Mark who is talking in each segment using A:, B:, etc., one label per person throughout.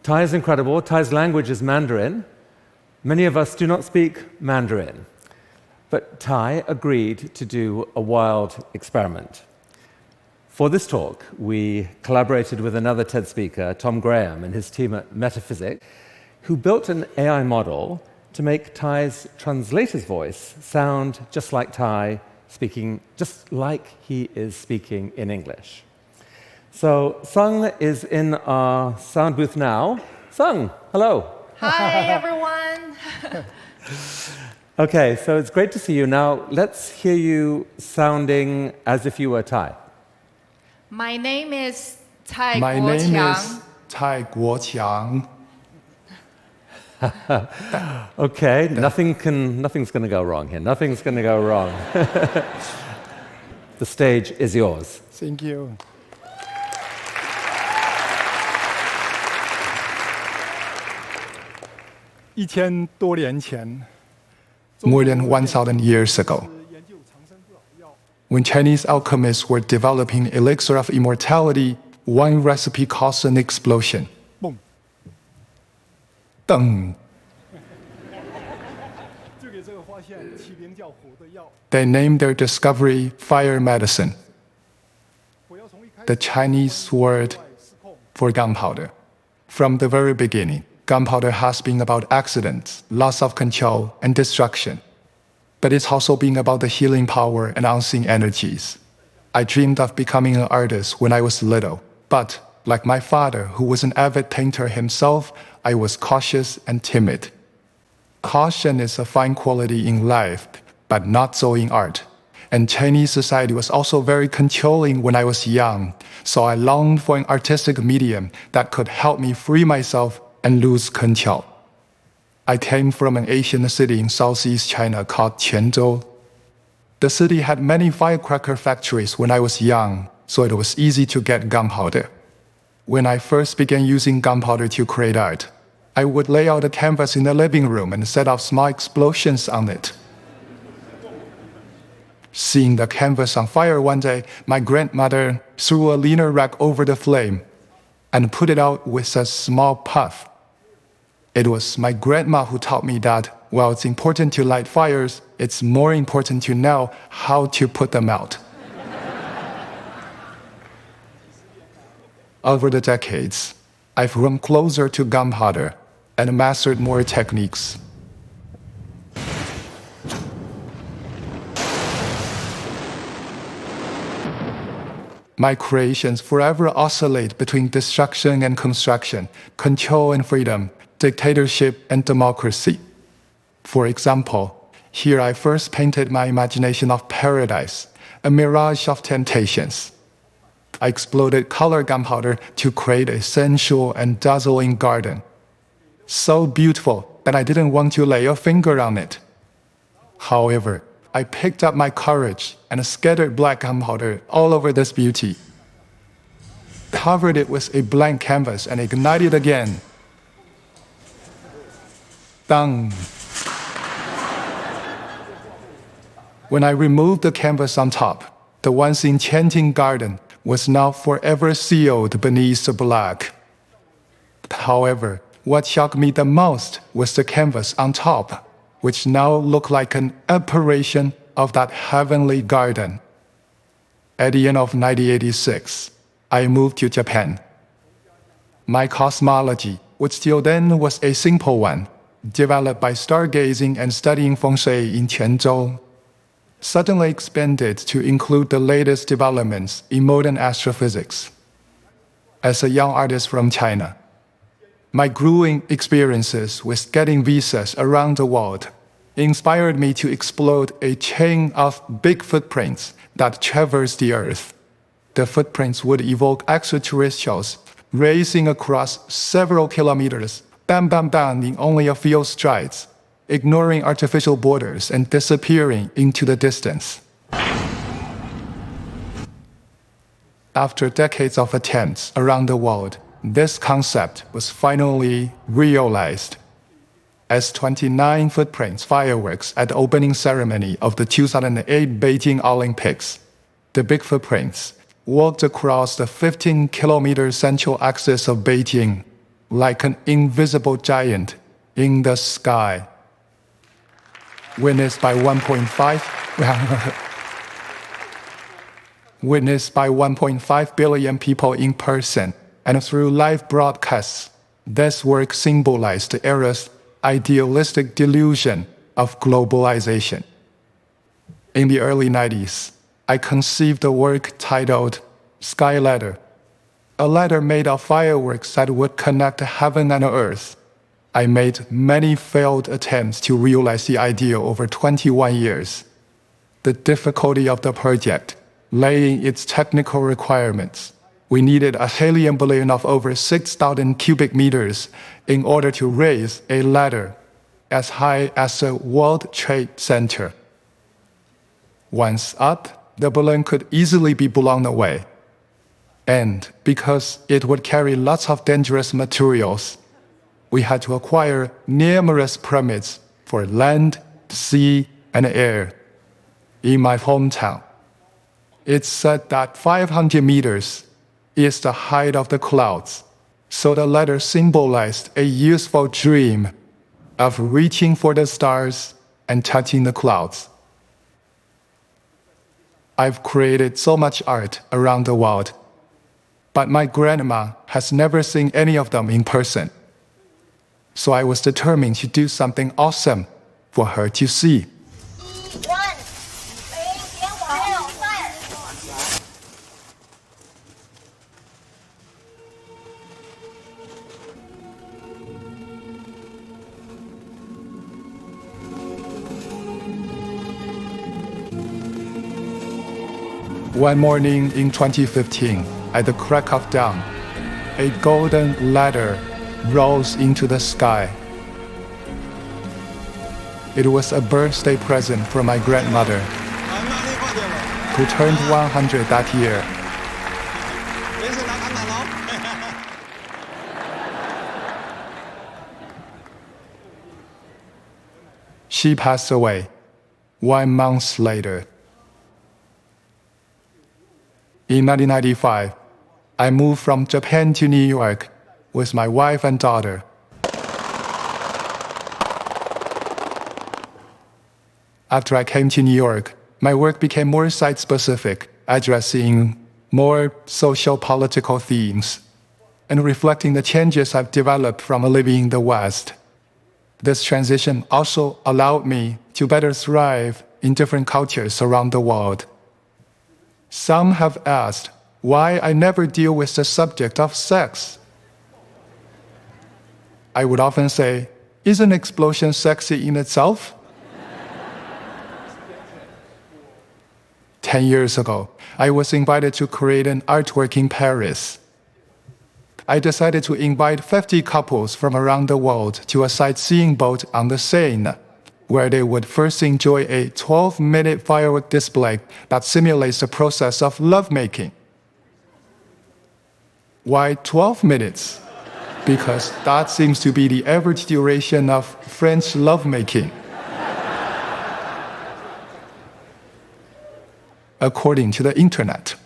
A: Thai is incredible. Thai's language is Mandarin. Many of us do not speak Mandarin. But Thai agreed to do a wild experiment. For this talk, we collaborated with another TED speaker, Tom Graham, and his team at Metaphysic, who built an AI model to make Thai's translator's voice sound just like Thai, speaking just like he is speaking in English. So Sung is in our sound booth now. Sung, hello.
B: Hi, everyone.
A: Okay, so it's great to see you. Now, let's hear you sounding as if you were Thai.
B: My name is Thai
C: My
B: Guo
C: name
B: Qiang.
C: is Thai Guo Qiang.
A: Okay, nothing's going to go wrong here. Nothing's going to go wrong. The stage is yours.
C: Thank you. More than 1,000 years ago, when Chinese alchemists were developing elixir of immortality, one recipe caused an explosion. Deng. They named their discovery fire medicine, the Chinese word for gunpowder. From the very beginning, gunpowder has been about accidents, loss of control, and destruction. But it's also been about the healing power and unseen energies. I dreamed of becoming an artist when I was little, but like my father, who was an avid painter himself, I was cautious and timid. Caution is a fine quality in life, but not so in art. And Chinese society was also very controlling when I was young, so I longed for an artistic medium that could help me free myself and lose control. I came from an Asian city in southeast China called Quanzhou. The city had many firecracker factories when I was young, so it was easy to get gunpowder. When I first began using gunpowder to create art, I would lay out a canvas in the living room and set off small explosions on it. Seeing the canvas on fire one day, my grandmother threw a linen rag over the flame and put it out with a small puff. It was my grandma who taught me that while it's important to light fires, it's more important to know how to put them out. Over the decades, I've grown closer to gunpowder and mastered more techniques. My creations forever oscillate between destruction and construction, control and freedom, dictatorship and democracy. For example, here I first painted my imagination of paradise, a mirage of temptations. I exploded color gunpowder to create a sensual and dazzling garden. So beautiful that I didn't want to lay a finger on it. However, I picked up my courage and scattered black gunpowder all over this beauty, covered it with a blank canvas and ignited again. Dang. When I removed the canvas on top, the once enchanting garden was now forever sealed beneath the black. However, what shocked me the most was the canvas on top, which now looked like an apparition of that heavenly garden. At the end of 1986, I moved to Japan. My cosmology, which till then was a simple one, developed by stargazing and studying feng shui in Quanzhou, suddenly expanded to include the latest developments in modern astrophysics. As a young artist from China, my grueling experiences with getting visas around the world inspired me to explode a chain of big footprints that traverse the Earth. The footprints would evoke extraterrestrials racing across several kilometers, bam bam bam in only a few strides, ignoring artificial borders and disappearing into the distance. After decades of attempts around the world, this concept was finally realized. As 29 footprints fireworks at the opening ceremony of the 2008 Beijing Olympics, the big footprints walked across the 15-kilometer central axis of Beijing, like an invisible giant in the sky. Witnessed by 1.5 billion people in person and through live broadcasts, this work symbolized the era's idealistic delusion of globalization. In the early 90s, I conceived a work titled Sky Ladder, a ladder made of fireworks that would connect heaven and earth. I made many failed attempts to realize the idea over 21 years. The difficulty of the project lay in its technical requirements. We needed a helium balloon of over 6,000 cubic meters in order to raise a ladder as high as the World Trade Center. Once up, the balloon could easily be blown away. And because it would carry lots of dangerous materials, we had to acquire numerous permits for land, sea, and air. In my hometown, it's said that 500 meters is the height of the clouds, so the ladder symbolized a useful dream of reaching for the stars and touching the clouds. I've created so much art around the world, but my grandma has never seen any of them in person. So I was determined to do something awesome for her to see.
D: 1、0、点火6、5。
C: One morning in 2015, at the crack of dawn, a golden ladder rose into the sky. It was a birthday present from my grandmother, who turned 100 that year. She passed away 1 month later. In 1995, I moved from Japan to New York with my wife and daughter. After I came to New York, my work became more site-specific, addressing more social-political themes and reflecting the changes I've developed from living in the West. This transition also allowed me to better thrive in different cultures around the world. Some have asked why I never deal with the subject of sex. I would often say, isn't explosion sexy in itself? 10 years ago, I was invited to create an artwork in Paris. I decided to invite 50 couples from around the world to a sightseeing boat on the Seine, where they would first enjoy a 12-minute firework display that simulates the process of lovemaking. Why 12 minutes? Because that seems to be the average duration of French lovemaking. According to the internet.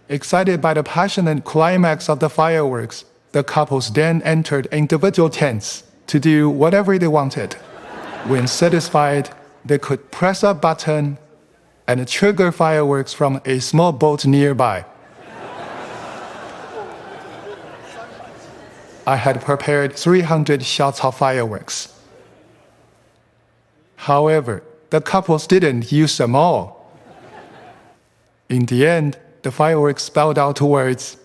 C: Excited by the passionate climax of the fireworks, the couples then entered individual tents to do whatever they wanted. When satisfied, they could press a button and trigger fireworks from a small boat nearby. I had prepared 300 shots of fireworks. However, the couples didn't use them all. In the end, the fireworks spelled out words,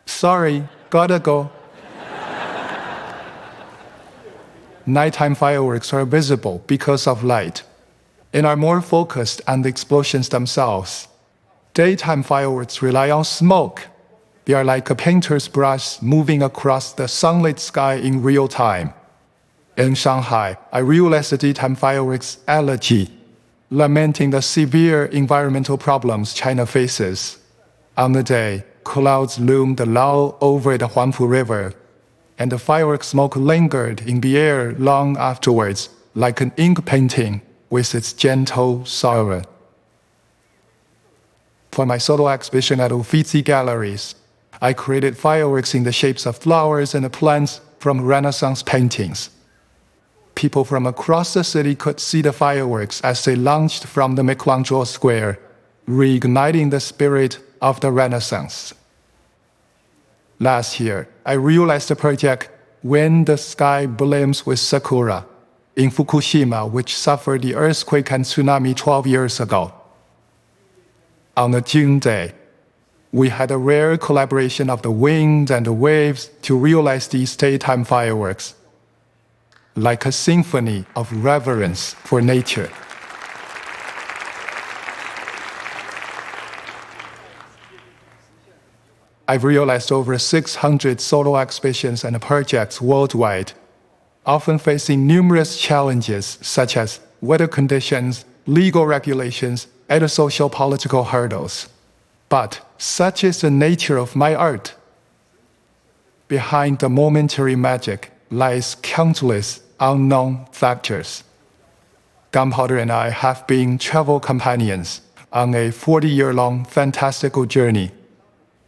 C: "Sorry, gotta go." Nighttime fireworks are visible because of light and are more focused on the explosions themselves. Daytime fireworks rely on smoke. They are like a painter's brush moving across the sunlit sky in real time. In Shanghai, I realized the daytime fireworks allergy, lamenting the severe environmental problems China faces. On the day, clouds loomed low over the Huangpu River, and the fireworks smoke lingered in the air long afterwards, like an ink painting with its gentle sorrow. For my solo exhibition at Uffizi Galleries, I created fireworks in the shapes of flowers and plants from Renaissance paintings. People from across the city could see the fireworks as they launched from the Michelangelo Square, reigniting the spirit of the Renaissance. Last year, I realized the project When the Sky Blooms with Sakura in Fukushima, which suffered the earthquake and tsunami 12 years ago. On a June day, we had a rare collaboration of the wind and the waves to realize these daytime fireworks, like a symphony of reverence for nature. I've realized over 600 solo exhibitions and projects worldwide, often facing numerous challenges such as weather conditions, legal regulations, and social political hurdles. But such is the nature of my art. Behind the momentary magic lies countless unknown factors. Gunpowder and I have been travel companions on a 40-year-long fantastical journey.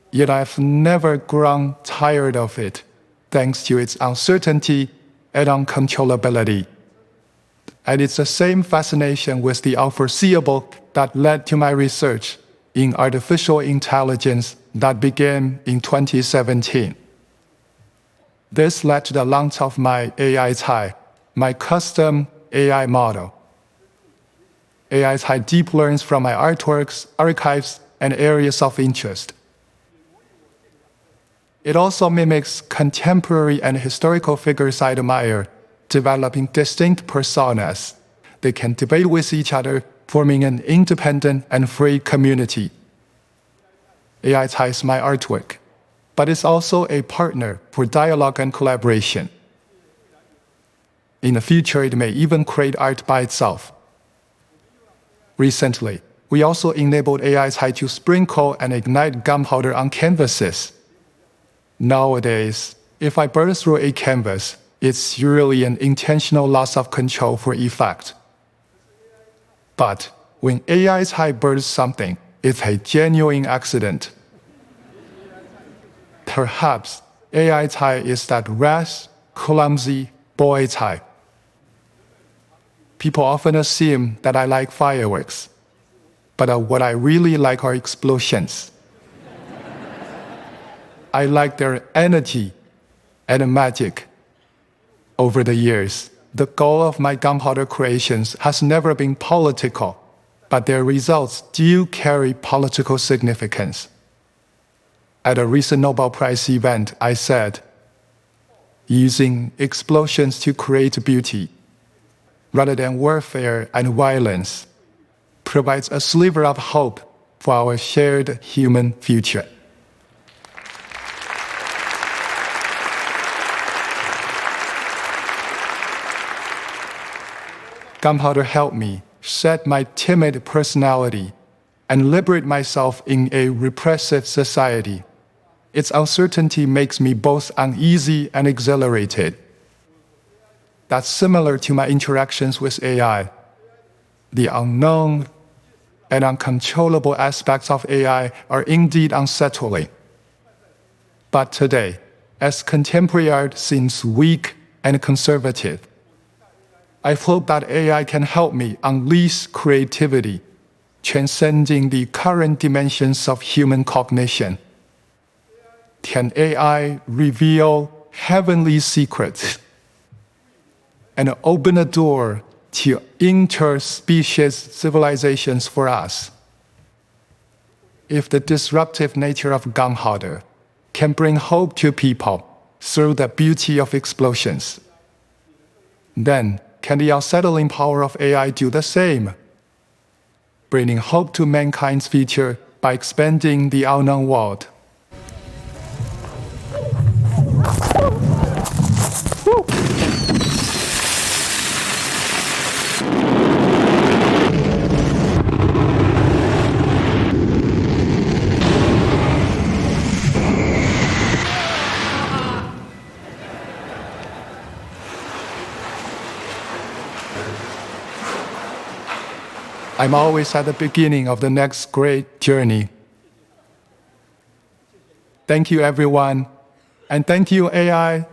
C: Yet I've never grown tired of it, thanks to its uncertainty and uncontrollability. And it's the same fascination with the unforeseeable that led to my research in artificial intelligence that began in 2017. This led to the launch of my AI Tai, my custom AI model. AI Tai deep learns from my artworks, archives, and areas of interest. It also mimics contemporary and historical figures I admire, developing distinct personas. They can debate with each other, forming an independent and free community. AI Tai is my artwork, but it's also a partner for dialogue and collaboration. In the future, it may even create art by itself. Recently, we also enabled AI Tai to sprinkle and ignite gunpowder on canvases. Nowadays, if I burn through a canvas, it's usually an intentional loss of control for effect. But when AI Tai burns something, it's a genuine accident. Perhaps AI Tai is that rash, clumsy boy type. People often assume that I like fireworks, but what I really like are explosions. I like their energy and magic. Over the years, the goal of my gunpowder creations has never been political, but their results do carry political significance. At a recent Nobel Prize event, I said, using explosions to create beauty, rather than warfare and violence, provides a sliver of hope for our shared human future. Gunpowder helped me shed my timid personality and liberate myself in a repressive society. Its uncertainty makes me both uneasy and exhilarated. That's similar to my interactions with AI. The unknown and uncontrollable aspects of AI are indeed unsettling. But today, as contemporary art seems weak and conservative, I hope that AI can help me unleash creativity, transcending the current dimensions of human cognition. Can AI reveal heavenly secrets and open a door to interspecies civilizations for us? If the disruptive nature of gunpowder can bring hope to people through the beauty of explosions, then can the unsettling power of AI do the same, bringing hope to mankind's future by expanding the unknown world? I'm always at the beginning of the next great journey, Thank you, everyone. And thank you, AI.